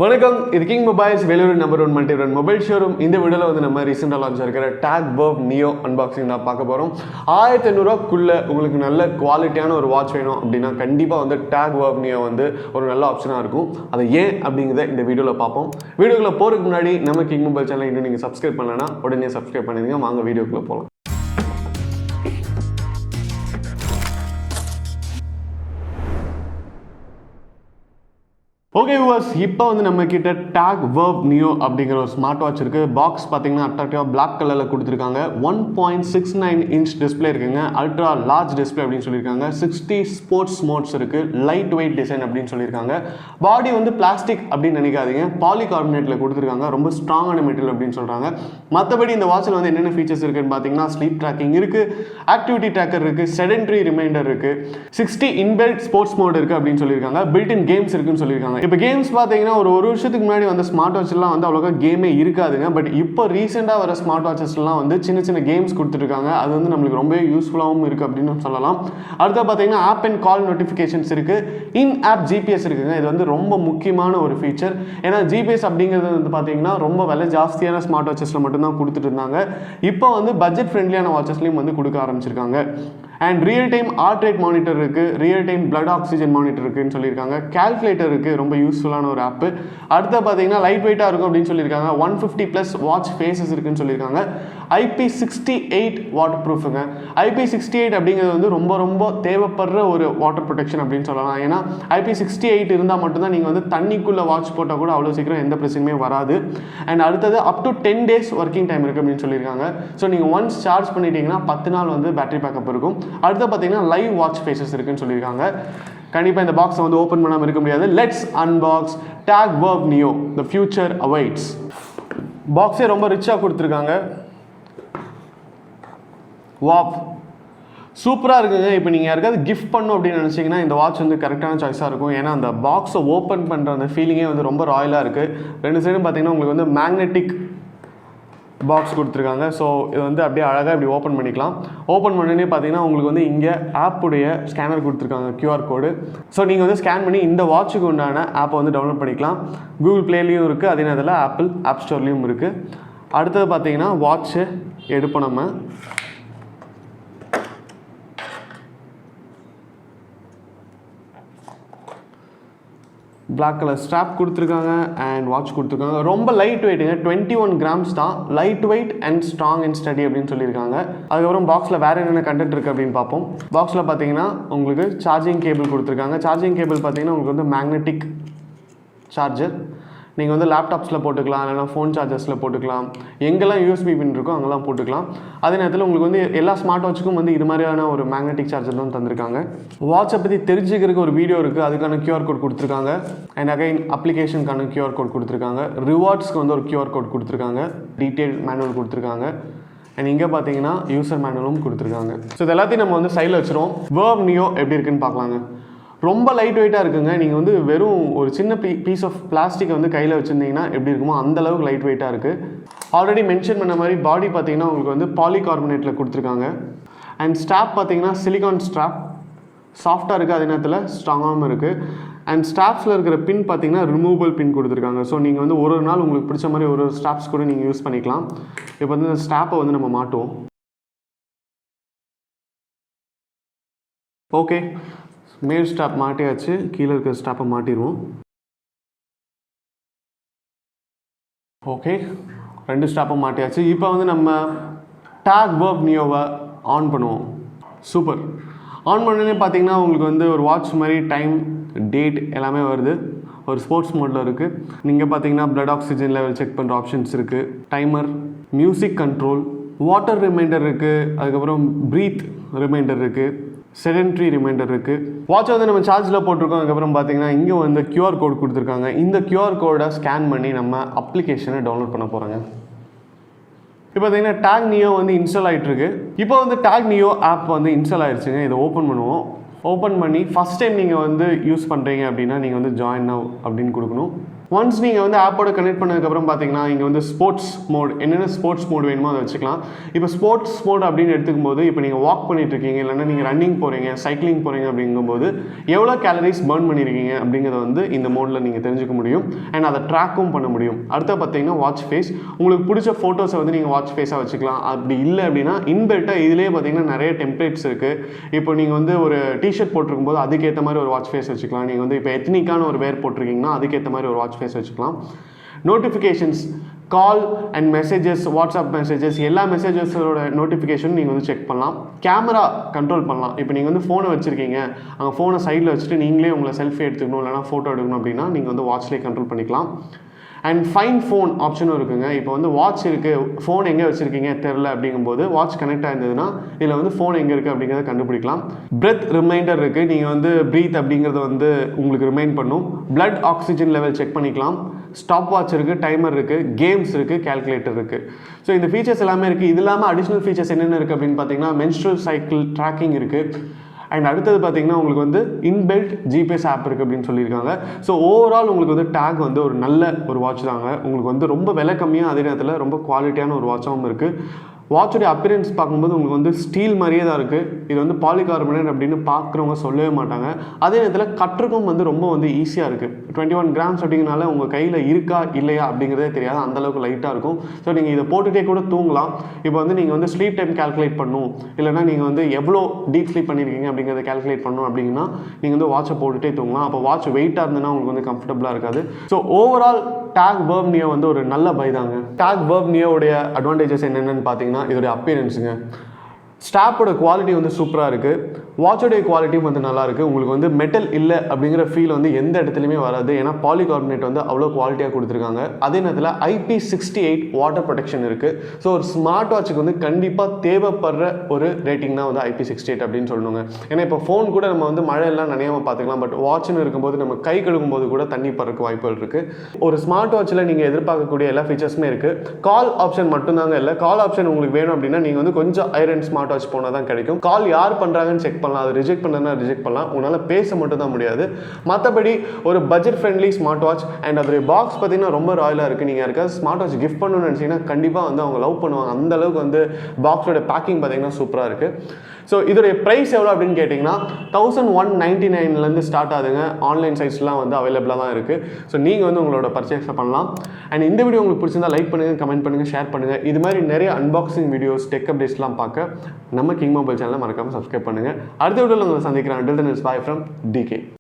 வணக்கம், இது king mobiles Vellore number 1 multi brand mobile showroom. இந்த வீடியோவில் வந்து நம்ம ரீசெண்டாக லான்ச் இருக்கிற TAGG Verve Neo அன்பாக்சிங் தான் பார்க்க போகிறோம். 1500 ரூபாய்க்குள்ளே உங்களுக்கு நல்ல குவாலிட்டியான ஒரு வாட்ச் வேணும் அப்படின்னா கண்டிப்பாக வந்து TAGG Verve Neo வந்து ஒரு நல்ல ஆப்ஷனாக இருக்கும். அது ஏன் அப்படிங்கிறத இந்த வீடியோவில் பார்ப்போம். வீடியோக்குள்ளே போகிறதுக்கு முன்னாடி நம்ம கிங் மொபைல் சேனல் இன்னும் நீங்கள் சப்ஸ்கிரைப் பண்ணலன்னா உடனே சப்ஸ்கிரைப் பண்ணிடுங்க. வாங்க வீடியோக்குள்ளே போகலாம். ஓகே வியூவர்ஸ், இப்போ வந்து நம்ம கிட்ட TAGG Verve Neo அப்படிங்கிற ஒரு ஸ்மார்ட் வாட்ச் இருக்குது. பாக்ஸ் பார்த்தீங்கன்னா அட்ராக்டிவாக பிளாக் கலரில் கொடுத்துருக்காங்க. 1.69 இன்ச் டிஸ்பிளே இருக்குங்க. அல்ட்ரா லார்ஜ் டிஸ்பிளே அப்படின்னு சொல்லியிருக்காங்க. 60 ஸ்போர்ட்ஸ் மோட்ஸ் இருக்குது. லைட் வெயிட் டிசைன் அப்படின்னு சொல்லியிருக்காங்க. பாடி வந்து பிளாஸ்டிக் அப்படின்னு நினைக்காதீங்க, பாலிகார்பனேட்டில் கொடுத்துருக்காங்க. ரொம்ப ஸ்ட்ராங்கான மெட்டீரியல் அப்படின்னு சொல்கிறாங்க. மற்றபடி இந்த வாட்சில் வந்து என்னென்ன ஃபீச்சர்ஸ் இருக்குன்னு பார்த்தீங்கன்னா ஸ்லீப் ட்ராக்கிங் இருக்குது, ஆக்டிவிட்டி ட்ராக்கர் இருக்குது, செடென்ட்ரி ரிமைண்டர் இருக்குது, 60 இன்பில்ட் ஸ்போர்ட்ஸ் மோட் இருக்குது அப்படின்னு சொல்லியிருக்காங்க. பில்ட் இன் கேம்ஸ் இருக்குன்னு சொல்லியிருக்காங்க. இப்போ கேம்ஸ் பார்த்தீங்கன்னா ஒரு வருஷத்துக்கு முன்னாடி வந்து ஸ்மார்ட் வாட்ச்லாம் வந்து அவ்வளோக்கா கேமே இருக்காதுங்க. பட் இப்போ ரீசெண்டாக வர ஸ்மார்ட் வாட்சஸ்லாம் வந்து சின்ன சின்ன கேம்ஸ் கொடுத்துருக்காங்க. அது வந்து நம்மளுக்கு ரொம்ப யூஸ்ஃபுல்லாகவும் இருக்குது அப்படின்னு சொல்லலாம். அடுத்து பார்த்தீங்கன்னா ஆப் அண்ட் கால் நோட்டிஃபிகேஷன்ஸ் இருக்குது. இன் ஆப் ஜிபிஎஸ் இருக்குங்க. இது வந்து ரொம்ப முக்கியமான ஒரு ஃபீச்சர். ஏன்னா ஜிபிஎஸ் அப்படிங்கிறது வந்து பார்த்தீங்கன்னா ரொம்ப விலை ஜாஸ்தியான ஸ்மார்ட் வாட்சஸில் மட்டும்தான் கொடுத்துட்டு இருந்தாங்க. இப்போ வந்து பட்ஜெட் ஃப்ரெண்ட்லியான வாட்சஸ்லையும் வந்து கொடுக்க ஆரம்பிச்சிருக்காங்க. And real time heart rate monitor இருக்குது, real time blood oxygen monitor இருக்குன்னு சொல்லியிருக்காங்க. கால்குலேட்டர் இருக்குது, ரொம்ப யூஸ்ஃபுல்லான ஒரு ஆப்பு. அடுத்து பார்த்தீங்கன்னா லைட் வெயிட்டாக இருக்கும் அப்படின்னு சொல்லியிருக்காங்க. 150+ வாட்ச் ஃபேஸஸ் இருக்குன்னு சொல்லியிருக்காங்க. IP68 water ப்ரூஃபுங்க. IP68 அப்படிங்கிறது வந்து ரொம்ப ரொம்ப தேவைப்படுற ஒரு வாட்டர் ப்ரொடெக்ஷன் அப்படின்னு சொல்லலாம். ஏன்னா IP68 இருந்தால் மட்டும்தான் நீங்கள் வந்து தண்ணிக்குள்ளே வாட்ச் போட்டால் கூட அவ்வளோ சீக்கிரம் எந்த பிரச்சனையுமே வராது. அண்ட் அடுத்தது up to 10 days working time இருக்குது அப்படின்னு சொல்லியிருக்காங்க. ஸோ நீங்கள் ஒன்ஸ் சார்ஜ் பண்ணிட்டீங்கன்னா 10 நாள் வந்து பேட்டரி பேக்கப் இருக்கும். அடுத்து பார்த்தீங்கன்னா லைவ் வாட்ச் ஃபேஸஸ் இருக்குன்னு சொல்லியிருக்காங்க. கண்டிப்பாக இந்த பாக்ஸை வந்து ஓப்பன் பண்ணாமல் இருக்க முடியாது. Let's unbox TAGG Verve Neo, the future awaits. பாக்ஸே ரொம்ப ரிச்சாக கொடுத்துருக்காங்க. வாவ், சூப்பராக இருக்குங்க. இப்போ நீங்கள் யாருக்காவது கிஃப்ட் பண்ணணும் அப்படின்னு நினச்சிங்கன்னா இந்த வாட்ச் வந்து கரெக்டான சாய்ஸாக இருக்கும். ஏன்னா அந்த பாக்ஸை ஓப்பன் பண்ணுற அந்த ஃபீலிங்கே வந்து ரொம்ப ராயலாக இருக்குது. ரெண்டு சைடும் பார்த்தீங்கன்னா உங்களுக்கு வந்து மேக்னெட்டிக் பாக்ஸ் கொடுத்துருக்காங்க. ஸோ இது வந்து அப்படியே அழகாக இப்படி ஓப்பன் பண்ணிக்கலாம். ஓப்பன் பண்ணனே பார்த்தீங்கன்னா உங்களுக்கு வந்து இங்கே ஆப்புடைய ஸ்கேனர் கொடுத்துருக்காங்க, QR கோடு. ஸோ நீங்கள் வந்து ஸ்கேன் பண்ணி இந்த வாட்சுக்கு உண்டான ஆப்பை வந்து டவுன்லோட் பண்ணிக்கலாம். கூகுள் ப்ளேலையும் இருக்குது, அதே நேரத்தில் ஆப்பிள் ஆப் ஸ்டோர்லேயும் இருக்குது. அடுத்தது பார்த்தீங்கன்னா வாட்சு எடுப்போம். நம்ம பிளாக் கலர் ஸ்ட்ராப் கொடுத்துருக்காங்க அண்ட் வாட்ச் கொடுத்துருக்காங்க. ரொம்ப லைட் வெயிட்டுங்க, 21 grams தான். Light weight and strong and study அப்படின்னு சொல்லியிருக்காங்க. அதுக்கப்புறம் பாக்ஸில் வேறு என்னென்ன கண்டென்ட் இருக்குது அப்படின்னு பார்ப்போம். பாக்ஸில் பார்த்தீங்கன்னா உங்களுக்கு சார்ஜிங் கேபிள் கொடுத்துருக்காங்க. சார்ஜிங் கேபிள் பார்த்தீங்கன்னா உங்களுக்கு வந்து மேக்னெட்டிக் சார்ஜர். நீங்கள் வந்து லேப்டாப்ஸில் போட்டுக்கலாம், இல்லைனா ஃபோன் சார்ஜர்ஸில் போட்டுக்கலாம். எங்கெல்லாம் USB பின் இருக்கோ அங்கெல்லாம் போட்டுக்கலாம். அதே நேரத்தில் உங்களுக்கு வந்து எல்லா ஸ்மார்ட் வாட்சுக்கும் வந்து இது மாதிரியான ஒரு மேக்னெட்டிக் சார்ஜர் தான் தந்திருக்காங்க. வாட்சை பற்றி தெரிஞ்சுக்கிறதுக்கு ஒரு வீடியோ இருக்குது, அதுக்கான QR கோட் கொடுத்துருக்காங்க. அண்ட் அகைன் அப்ளிகேஷனுக்கான QR கோட் கொடுத்துருக்காங்க. ரிவார்ட்ஸ்க்கு வந்து ஒரு QR கோட் கொடுத்துருக்காங்க. டீட்டெயில் மேனுவல் கொடுத்துருக்காங்க. அண்ட் இங்கே பார்த்தீங்கன்னா யூசர் மேனுவலும் கொடுத்துருக்காங்க. ஸோ இது எல்லாத்தையும் நம்ம வந்து சைடில் வச்சுருவோம். Verve Neo எப்படி இருக்குன்னு பார்க்கலாங்க. ரொம்ப லைட் வெயிட்டாக இருக்குங்க. நீங்கள் வந்து வெறும் ஒரு சின்ன பீஸ் ஆஃப் பிளாஸ்டிக்கை வந்து கையில் வச்சுருந்தீங்கன்னா எப்படி இருக்குமோ அந்தளவுக்கு லைட் வெயிட்டாக இருக்குது. ஆல்ரெடி மென்ஷன் பண்ண மாதிரி பாடி பார்த்தீங்கன்னா உங்களுக்கு வந்து பாலிகார்பனேட்டில் கொடுத்துருக்காங்க. அண்ட் ஸ்ட்ராப் பார்த்தீங்கன்னா சிலிகான் ஸ்ட்ராப், சாஃப்டாக இருக்குது, அதே நேரத்தில் ஸ்ட்ராங்காகவும் இருக்குது. அண்ட் ஸ்ட்ராப்ஸில் இருக்கிற பின் பார்த்தீங்கன்னா ரிமூவபிள் பின் கொடுத்துருக்காங்க. ஸோ நீங்கள் வந்து ஒரு நாள் உங்களுக்கு பிடிச்ச மாதிரி ஒரு ஸ்ட்ராப்ஸ் கூட நீங்கள் யூஸ் பண்ணிக்கலாம். இப்போ வந்து இந்த ஸ்ட்ராப்பை வந்து நம்ம மாட்டுவோம். ஓகே, மேல் ஸ்ட்ராப் மாட்டியாச்சு, கீழே இருக்கிற ஸ்ட்ராப்பை மாட்டிடுவோம். ஓகே, ரெண்டு ஸ்ட்ராப்பும் மாட்டியாச்சு. இப்போ வந்து நம்ம TAGG Verve Neoவை ஆன் பண்ணுவோம். சூப்பர். ஆன் பண்ணனே பார்த்தீங்கன்னா உங்களுக்கு வந்து ஒரு வாட்ச் மாதிரி டைம், டேட் எல்லாமே வருது. ஒரு ஸ்போர்ட்ஸ் மோடில் இருக்குது. நீங்கள் பார்த்தீங்கன்னா பிளட் ஆக்சிஜன் லெவல் செக் பண்ணுற ஆப்ஷன்ஸ் இருக்குது, timer, music control, water reminder இருக்குது, அதுக்கப்புறம் ப்ரீத் ரிமைண்டர் இருக்குது, செடென்ட்ரி ரிமைண்டர் இருக்குது. வாட்சை வந்து நம்ம சார்ஜில் போட்டிருக்கோம். அதுக்கப்புறம் பார்த்தீங்கன்னா இங்கே வந்து QR கோட் கொடுத்துருக்காங்க. இந்த QR கோடை ஸ்கேன் பண்ணி நம்ம அப்ளிகேஷனை டவுன்லோட் பண்ண போகிறோங்க. இப்போ பார்த்தீங்கன்னா TAGG Neo வந்து இன்ஸ்டால் ஆகிட்டுருக்கு. இப்போ வந்து TAGG Neo ஆப் வந்து இன்ஸ்டால் ஆகிடுச்சுங்க. இதை ஓப்பன் பண்ணுவோம். ஓப்பன் பண்ணி ஃபஸ்ட் டைம் நீங்கள் வந்து யூஸ் பண்ணுறீங்க அப்படின்னா நீங்கள் வந்து ஜாயின் நவ் அப்படின்னு கொடுக்கணும். ஒன்ஸ் நீங்கள் வந்து ஆப்போட கனெக்ட் பண்ணதுக்கப்புறம் பார்த்தீங்கன்னா இங்கே வந்து ஸ்போர்ட்ஸ் மோட், என்னென்ன ஸ்போர்ட்ஸ் மோட் வேணுமோ அதை வச்சுக்கலாம். இப்போ ஸ்போர்ட்ஸ் மோட் அப்படின்னு எடுத்துக்கும் போது இப்போ நீங்கள் வாக் பண்ணிட்டு இருக்கீங்க, இல்லைன்னா நீங்கள் ரன்னிங் போகிறீங்க, சைக்கிளிங் போகிறீங்க அப்படிங்கும்போது எவ்வளோ கேலரிஸ் பர்ன் பண்ணியிருக்கீங்க அப்படிங்கிறத வந்து இந்த மோடில் நீங்கள் தெரிஞ்சுக்க முடியும். அண்ட் அதை ட்ராக்கும் பண்ண முடியும். அடுத்து பார்த்தீங்கன்னா வாட்ச் ஃபேஸ், உங்களுக்கு பிடிச்ச ஃபோட்டோஸை வந்து நீங்கள் வாட்ச் ஃபேஸாக வச்சுக்கலாம். அப்படி இல்லை அப்படின்னா இன்பில்ட்டாக இதிலே பார்த்தீங்கன்னா நிறைய டெம்ப்ளேட்ஸ் இருக்குது. இப்போ நீங்கள் வந்து ஒரு டிஷர்ட் போட்டிருக்கும் போது அதுக்கேற்ற மாதிரி ஒரு வாட்ச் ஃபேஸ் வச்சுக்கலாம். நீங்கள் வந்து இப்போ எத்னிக்கான ஒரு வேர் போட்டிருக்கீங்கன்னா அதுக்கேற்ற மாதிரி ஒரு வாட்ச் ஃபேஸ் வச்சுக்கலாம். Notifications, call and messages, WhatsApp messages, எல்லா மெசேஜஸோட நோட்டிஃபிகேஷன் நீங்கள் வந்து செக் பண்ணலாம். கேமரா கண்ட்ரோல் பண்ணலாம். இப்போ நீங்கள் வந்து ஃபோனை வச்சுருக்கீங்க, அங்கே ஃபோனை சைடில் வச்சுட்டு நீங்களே உங்களை செல்ஃபி எடுத்துக்கணும் இல்லைனா ஃபோட்டோ எடுக்கணும் அப்படின்னா நீங்கள் வந்து வாட்ச்லேயே கண்ட்ரோல் பண்ணிக்கலாம். அண்ட் ஃபைன் ஃபோன் ஆப்ஷனும் இருக்குங்க. இப்போ வந்து வாட்ச் இருக்குது, ஃபோன் எங்கே வச்சுருக்கீங்க தெரில அப்படிங்கும்போது வாட்ச் கனெக்ட் ஆயிருந்ததுன்னா இதில் வந்து ஃபோன் எங்கே இருக்குது அப்படிங்கிறத கண்டுபிடிக்கலாம். பிரெத் ரிமைண்டர் இருக்குது, நீங்கள் வந்து ப்ரீத் அப்படிங்கிறத வந்து உங்களுக்கு ரிமைண்ட் பண்ணும். பிளட் ஆக்சிஜன் லெவல் செக் பண்ணிக்கலாம். ஸ்டாப் வாட்ச் இருக்குது, டைமர் இருக்குது, கேம்ஸ் இருக்குது, கால்குலேட்டர் இருக்குது. ஸோ இந்த ஃபீச்சர்ஸ் எல்லாமே இருக்குது. இது இல்லாமல் அடிஷ்னல் ஃபீச்சர்ஸ் என்னென்ன இருக்குது அப்படின்னு பார்த்தீங்கன்னா மென்ஸ்ட்ரல் சைக்கிள் ட்ராக்கிங் இருக்குது. அண்ட் அடுத்தது பார்த்தீங்கன்னா உங்களுக்கு வந்து இன்பில்ட் ஜிபிஎஸ் ஆப் இருக்குது அப்படின்னு சொல்லியிருக்காங்க. ஸோ ஓவரால் உங்களுக்கு வந்து டேக் வந்து ஒரு நல்ல ஒரு வாட்ச் தாங்க. உங்களுக்கு வந்து ரொம்ப விலை கம்மியாக, அதே நேரத்தில் ரொம்ப குவாலிட்டியான ஒரு வாட்சாகவும் இருக்குது. வாட்சுடைய அப்பியரன்ஸ் பார்க்கும்போது உங்களுக்கு வந்து ஸ்டீல் மாதிரியே தான் இருக்குது. இது வந்து பாலிகார்பனேட் அப்படின்னு பார்க்குறவங்க சொல்லவே மாட்டாங்க. அதே நேரத்தில் கற்றுக்கும் வந்து ரொம்ப வந்து ஈஸியாக இருக்குது. 21 கிராம்ஸ் அப்படிங்கிறனால உங்கள் கையில் இருக்கா இல்லையா அப்படிங்கிறதே தெரியாது, அந்தளவுக்கு லைட்டாக இருக்கும். ஸோ நீங்கள் இதை போட்டுகிட்டே கூட தூங்கலாம். இப்போ வந்து நீங்கள் வந்து ஸ்லீப் டைம் கால்குலேட் பண்ணணும், இல்லைனா நீங்கள் வந்து எவ்வளோ டீப் ஸ்லீப் பண்ணியிருக்கீங்க அப்படிங்கிறத கால்குலேட் பண்ணணும் அப்படிங்கன்னா நீங்கள் வந்து வாட்சை போட்டுகிட்டே தூங்கலாம். அப்போ வாட்ச் வெயிட்டாக இருந்ததுன்னா உங்களுக்கு வந்து கம்ஃபர்டபுளாக இருக்காது. So overall TAGG Verve Neo வந்து ஒரு நல்ல பை தாங்க. TAGG Verve Neo உடைய அட்வான்டேஜஸ் என்னென்னு பார்த்தீங்கன்னா இதோடைய அப்பியரன்ஸுங்க. ஸ்டாப்போட குவாலிட்டி வந்து சூப்பராக இருக்குது. வாட்சோடைய குவாலிட்டியும் வந்து நல்லாயிருக்கு. உங்களுக்கு வந்து மெட்டல் இல்லை அப்படிங்கிற ஃபீல் வந்து எந்த இடத்துலையுமே வராது. ஏன்னா பாலிகார்பனேட் வந்து அவ்வளோ குவாலிட்டியாக கொடுத்துருக்காங்க. அதே நேரத்தில் IP68 வாட்டர் ப்ரொடெக்ஷன் இருக்குது. ஸோ ஒரு ஸ்மார்ட் வாட்சுக்கு வந்து கண்டிப்பாக தேவைப்படுற ஒரு ரேட்டிங் தான் வந்து IP68 அப்படின்னு சொல்லணுங்க. ஏன்னா இப்போ ஃபோன் கூட நம்ம வந்து மழையெல்லாம் நனையாமல் பார்த்துக்கலாம். பட் வாட்ச்னு இருக்கும்போது நம்ம கை கழுவும் போது கூட தண்ணி பறக்க வாய்ப்புகள் இருக்குது. ஒரு ஸ்மார்ட் வாட்சில் நீங்கள் எதிர்பார்க்கக்கூடிய எல்லா ஃபீச்சர்ஸுமே இருக்குது. கால் ஆப்ஷன் மட்டும்தாங்க இல்லை. கால் ஆப்ஷன் உங்களுக்கு வேணும் அப்படின்னா நீங்கள் வந்து கொஞ்சம் ஐரன் ஸ்மார்ட் வாட்ச் போனால் தான் கிடைக்கும். கால் யார் பண்ணுறாங்கன்னு செக் பண்ணலாம். அது ரிஜெக்ட் பண்ணனா ரிஜெக்ட் பண்ணலாம். உங்களால் பேச மட்டும் தான் முடியாது. மற்றபடி ஒரு budget friendly smart watch. And அதோடைய பாக்ஸ் பார்த்தீங்கன்னா ரொம்ப ராயலாக இருக்குது. நீங்கள் யாருக்காவது ஸ்மார்ட் வாட்ச் கிஃப்ட் பண்ணணும்னு நினச்சிங்கன்னா கண்டிப்பாக வந்து அவங்க லவ் பண்ணுவாங்க. அந்த அளவுக்கு வந்து பாக்ஸோட பேக்கிங் பார்த்தீங்கன்னா சூப்பராக இருக்குது. ஸோ இதோடைய ப்ரைஸ் எவ்வளோ அப்படின்னு கேட்டிங்கன்னா 1199 ஸ்டார்ட் ஆகுதுங்க. ஆன்லைன் சைட்ஸ்லாம் வந்து அவைலபிளாக தான் இருக்குது. ஸோ நீங்கள் வந்து உங்களோட பர்ச்சேஸை பண்ணலாம். அண்ட் இந்த வீடியோ உங்களுக்கு பிடிச்சிருந்தா லைக் பண்ணுங்கள், கமெண்ட் பண்ணுங்கள், ஷேர் பண்ணுங்கள். இது மாதிரி நிறைய அன்பாக்சிங் வீடியோஸ், டெக் அப்டேட்ஸ்லாம் பார்க்க நம்ம கிங் மொபைல் சேனலை மறக்காமல் சப்ஸ்கிரைப் பண்ணுங்கள். அடுத்த வீடியோவில் உங்களை சந்திக்கிறேன். Until then, it's bye from DK.